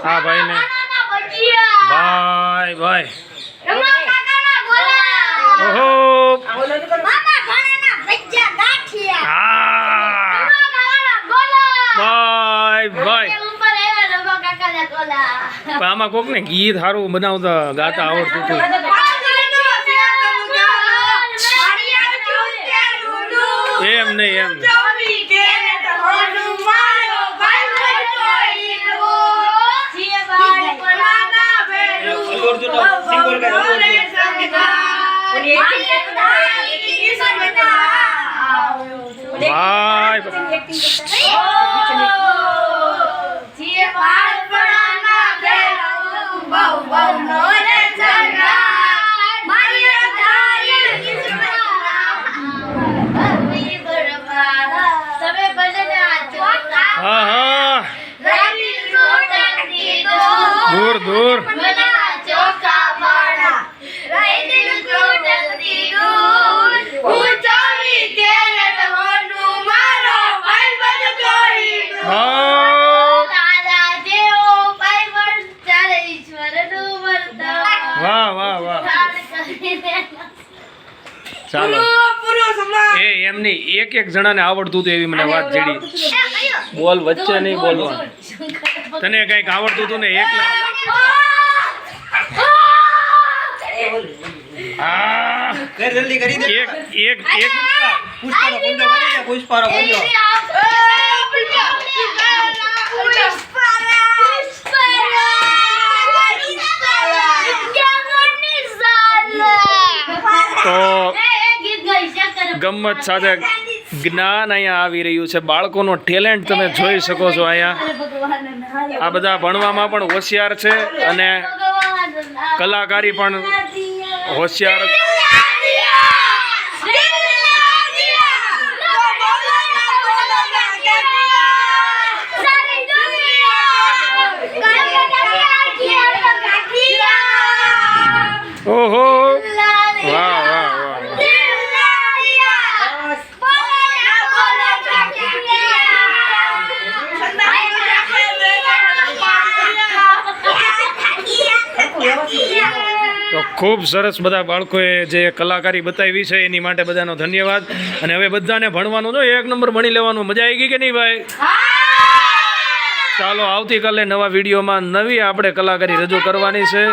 હા ભાઈ ને ભાઈ ભાઈ ઓહો ભાઈ ભાઈ આમાં કોક ને ગીત સારું બનાવતા ગાતા આવડતું હતું એમ નહીં એમ દૂર દૂર વાહ વાહ વાહ ચાલો એમની એક એક જણાને આવડતું હતું એવી મને વાત જડી બોલ વચ્ચે નહીં બોલવાનું તને કઈક આવડતું હતું ને એક જલ્દી કરી દે એક પુષ્પારો પંજો કરી દે પુષ્પારો પંજો તો ગમત સાથે જ્ઞાન અહીંયા આવી રહ્યું છે બાળકોનો ટેલેન્ટ તમે જોઈ શકો છો અહીંયા આ બધા ભણવામાં પણ હોશિયાર છે અને કલાકારી પણ હોશિયાર ઓહો વાહ વાહ વાહ તો ખૂબ સરસ બધા બાળકોએ જે કલાકારી બતાવી છે એની માટે બધાનો ધન્યવાદ અને હવે બધાને ભણવાનું તો એક નંબર ભણી લેવાનું મજા આવી ગઈ કે નહીં ભાઈ ચાલો આવતીકાલે નવા વિડીયોમાં નવી આપણે કલાકારી રજૂ કરવાની છે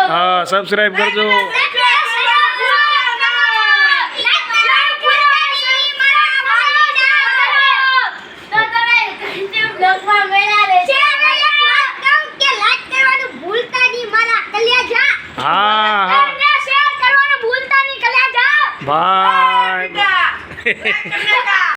હા સબસ્ક્રાઈબ કરજો હા બાય